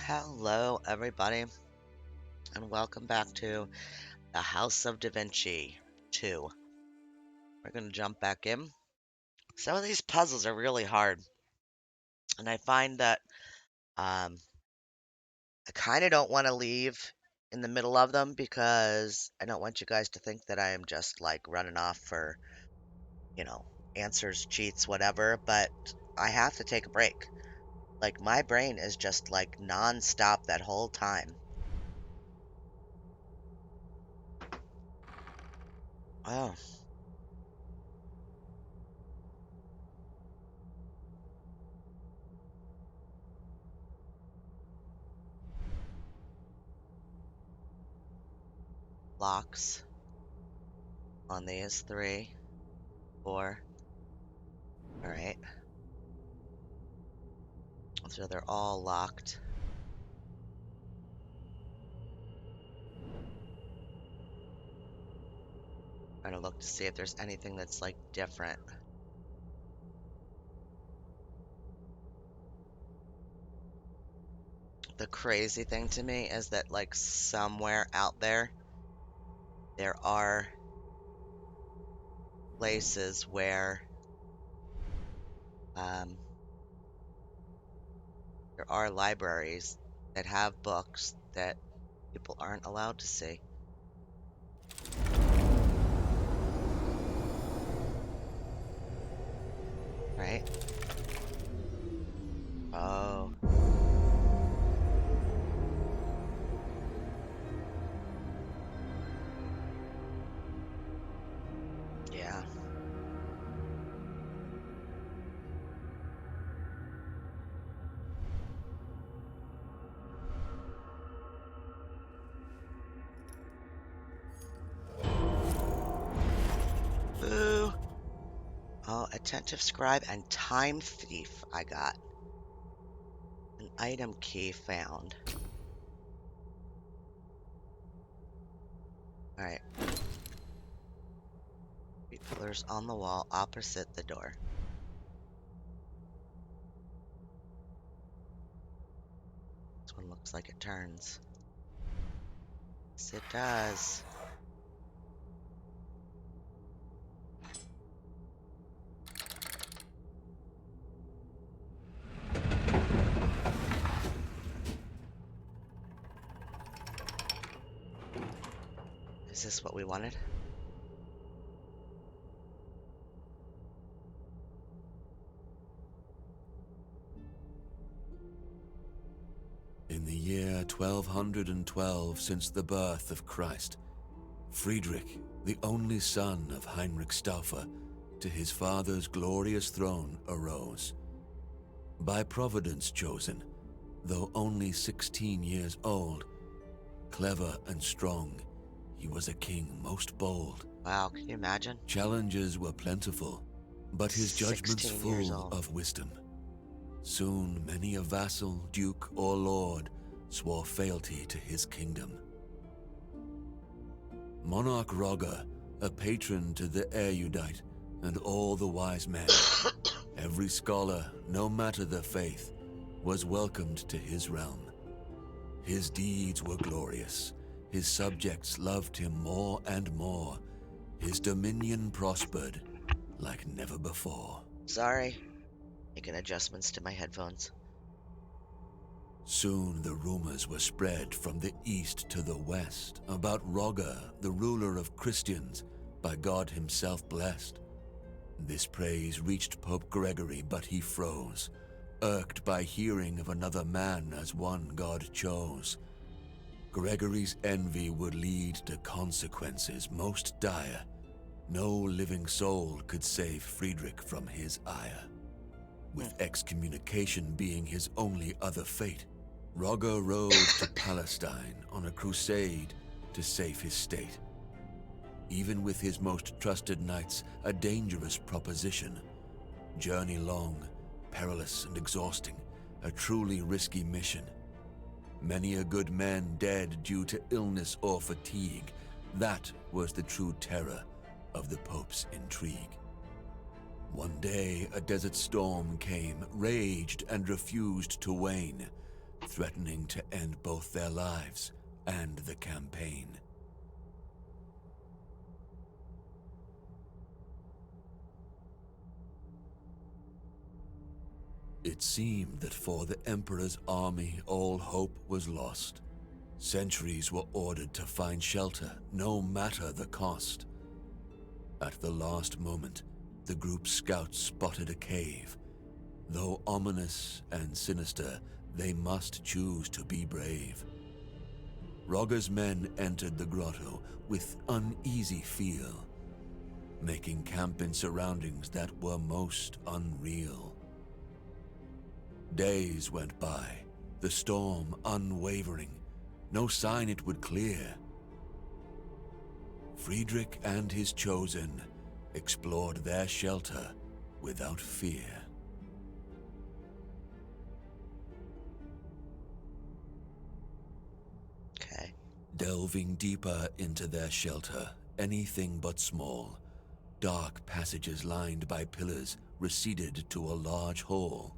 Hello, everybody, and welcome back to the House of DaVinci II. We're going to jump back in. Some of these puzzles are really hard, and I find that I kind of don't want to leave in the middle of them because I don't want you guys to think that I am just like running off for, you know, answers, cheats, whatever, but I have to take a break. Like, my brain is just like nonstop that whole time. Oh, locks on these three, four. All right. So they're all locked. Trying to look to see if there's anything that's like different. The crazy thing to me is that like somewhere out there, there are places where um, there are libraries that have books that people aren't allowed to see. Right? Oh, yeah. Boo. Oh, attentive scribe and time thief I got. An item key found. All right. Three pillars on the wall opposite the door. This one looks like it turns. Yes, it does. Is this what we wanted? In the year 1212 since the birth of Christ, Friedrich, the only son of Heinrich Stauffer, to his father's glorious throne arose. By Providence chosen, though only 16 years old, clever and strong, he was a king most bold. Wow, can you imagine? Challenges were plentiful, but his judgments 16 years full old. of wisdom. Soon many a vassal, duke, or lord swore fealty to his kingdom. Monarch Roger, a patron to the erudite and all the wise men, every scholar, no matter the faith, was welcomed to his realm. His deeds were glorious, his subjects loved him more and more, his dominion prospered like never before. Sorry. Making adjustments to my headphones. Soon the rumors were spread from the east to the west about Roger, the ruler of Christians, by God himself blessed. This praise reached Pope Gregory, but he froze, irked by hearing of another man as one God chose. Gregory's envy would lead to consequences most dire. No living soul could save Friedrich from his ire. With excommunication being his only other fate, Roger rode to Palestine on a crusade to save his state. Even with his most trusted knights, a dangerous proposition. Journey long, perilous and exhausting, a truly risky mission. Many a good man dead due to illness or fatigue. That was the true terror of the Pope's intrigue. One day a desert storm came, raged and refused to wane. threatening to end both their lives and the campaign. It seemed that for the Emperor's army all hope was lost. Sentries were ordered to find shelter, no matter the cost. At the last moment, the group's scouts spotted a cave. Though ominous and sinister, they must choose to be brave. Rogger's men entered the grotto with uneasy feel, making camp in surroundings that were most unreal. Days went by, the storm unwavering, no sign it would clear. Friedrich and his chosen explored their shelter without fear. Okay. Delving deeper into their shelter, anything but small, dark passages lined by pillars receded to a large hall.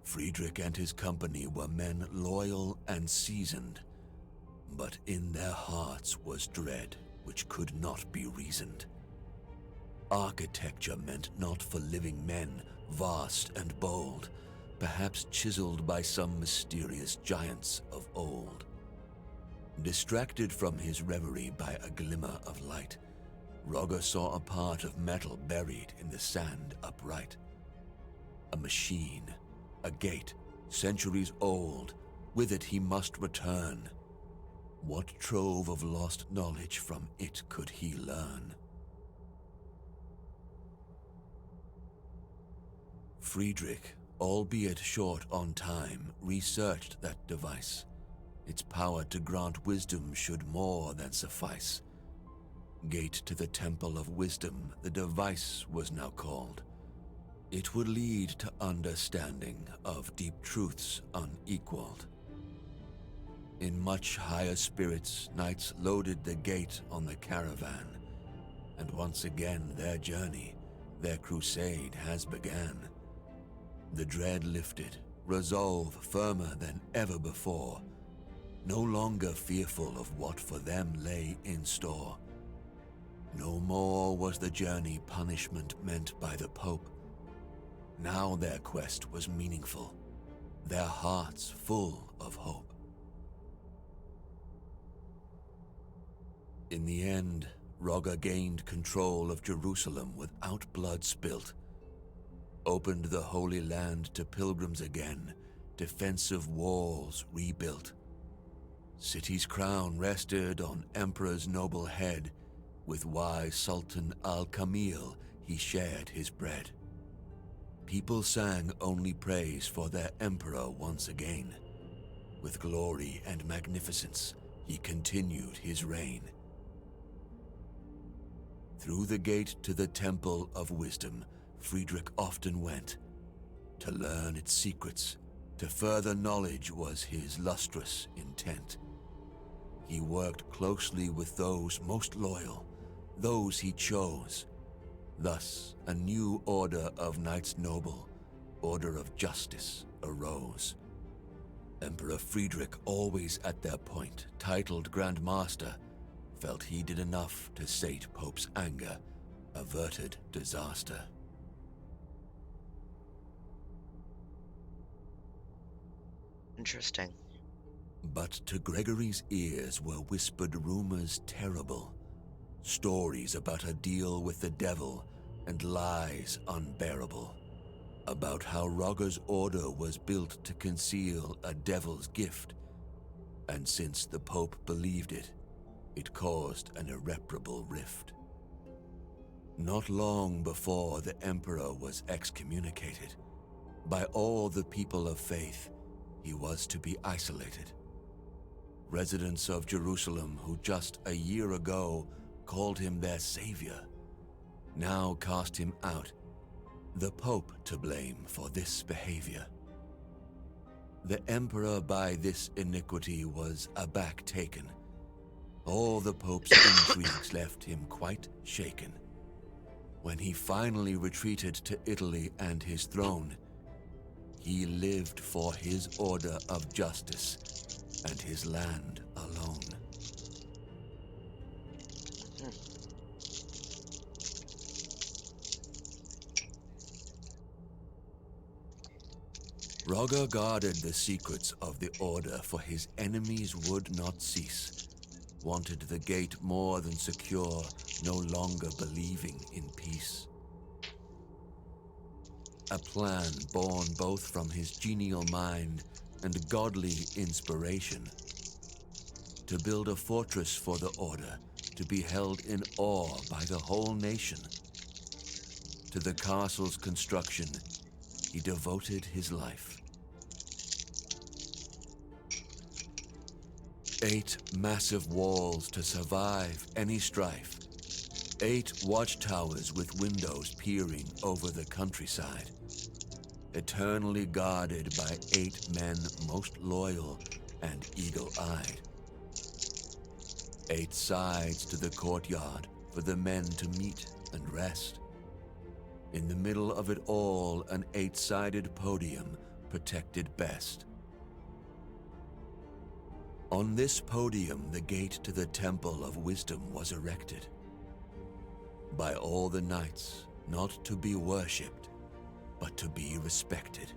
Friedrich and his company were men loyal and seasoned, but in their hearts was dread which could not be reasoned. Architecture meant not for living men, vast and bold, perhaps chiseled by some mysterious giants of old. Distracted from his reverie by a glimmer of light, Rogger saw a part of metal buried in the sand upright. A machine, a gate, centuries old, with it he must return. What trove of lost knowledge from it could he learn? Friedrich, albeit short on time, researched that device. Its power to grant wisdom should more than suffice. Gate to the Temple of Wisdom, the device was now called. It would lead to understanding of deep truths unequaled. In much higher spirits, knights loaded the gate on the caravan, and once again their journey, their crusade has began. The dread lifted, resolve firmer than ever before, no longer fearful of what for them lay in store. No more was the journey punishment meant by the Pope. Now their quest was meaningful, their hearts full of hope. In the end, Rogger gained control of Jerusalem without blood spilt, opened the Holy Land to pilgrims again, defensive walls rebuilt. City's crown rested on Emperor's noble head, with wise Sultan Al-Kamil he shared his bread. People sang only praise for their emperor once again. With glory and magnificence, he continued his reign. Through the gate to the Temple of Wisdom, Friedrich often went. To learn its secrets, to further knowledge was his lustrous intent. He worked closely with those most loyal, those he chose. Thus, a new order of knights noble, order of justice, arose. Emperor Friedrich, always at their point, titled Grand Master, felt he did enough to sate Pope's anger, averted disaster. Interesting. But to Gregory's ears were whispered rumors terrible, stories about a deal with the devil and lies unbearable, about how Rogger's order was built to conceal a devil's gift, and since the Pope believed it, it caused an irreparable rift. Not long before the Emperor was excommunicated, by all the people of faith, he was to be isolated. Residents of Jerusalem who just a year ago called him their savior, now cast him out, the Pope to blame for this behavior. The Emperor by this iniquity was aback taken. All the Pope's intrigues left him quite shaken. When he finally retreated to Italy and his throne, He lived for his order of justice and his land alone. Hmm. Rogger guarded the secrets of the order, for his enemies would not cease. Wanted the gate more than secure, no longer believing in peace. A plan born both from his genial mind and godly inspiration, to build a fortress for the order, to be held in awe by the whole nation. To the castle's construction, he devoted his life. 8 massive walls to survive any strife. 8 watchtowers with windows peering over the countryside. Eternally guarded by 8 men most loyal and eagle-eyed. 8 sides to the courtyard for the men to meet and rest. In the middle of it all, an 8-sided podium protected best. On this podium, the gate to the Temple of Wisdom was erected. By all the knights, not to be worshipped, but to be respected.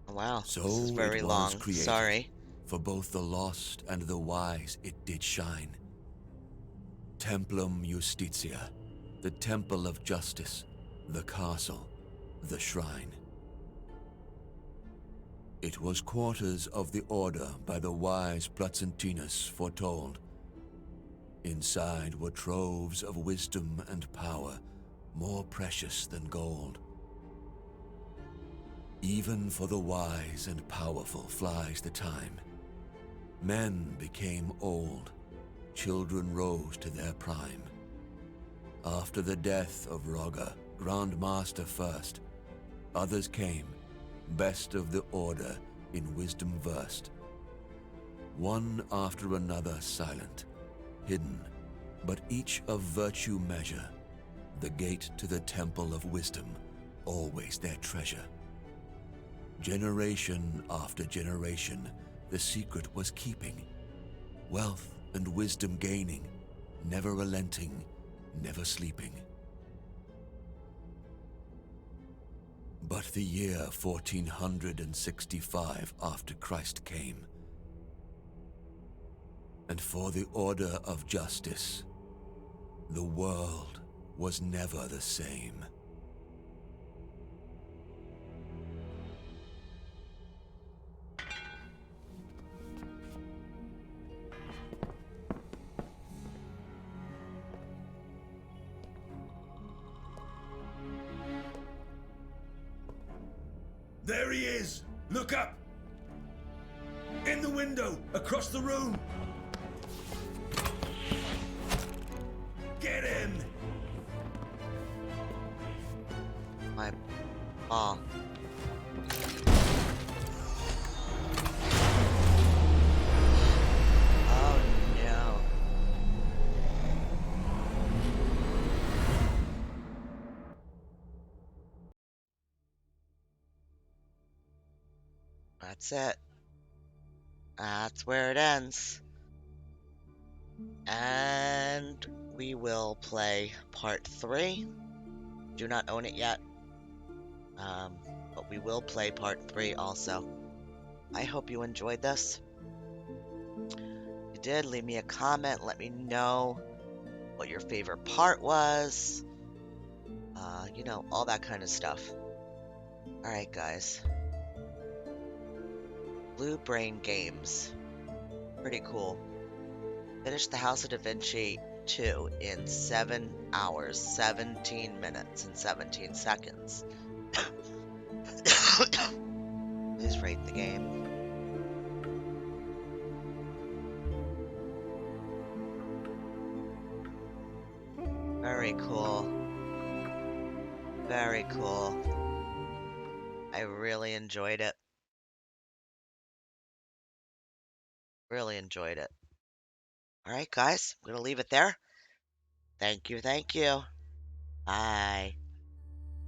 Wow, this is So it very was long. created, Sorry. for both the lost and the wise it did shine. Templum Justitia, the temple of justice, the castle, the shrine. It was quarters of the order by the wise Placentinus foretold. Inside were troves of wisdom and power, more precious than gold. Even for the wise and powerful flies the time. Men became old, children rose to their prime. After the death of Rogger, Grand Master first, others came, best of the order, in wisdom versed. One after another silent, hidden, but each of virtue measure, the gate to the temple of wisdom, always their treasure. Generation after generation, the secret was keeping, wealth and wisdom gaining, never relenting, never sleeping. But the year 1465 after Christ came, and for the order of justice, the world was never the same. There he is! Look up! In the window, across the room! Get him! My ball. Oh no. That's it. That's where it ends. And we will play part 3. Do not own it yet. But we will play part 3 also. I hope you enjoyed this. If you did, leave me a comment. Let me know what your favorite part was. You know, all that kind of stuff. Alright, guys. Blue Brain Games. Pretty cool. Finished the House of DaVinci II in 7 hours, 17 minutes, and 17 seconds. Please rate the game. Very cool. Very cool. I really enjoyed it. Really enjoyed it. All right, guys, I'm gonna leave it there. Thank you, thank you. Bye.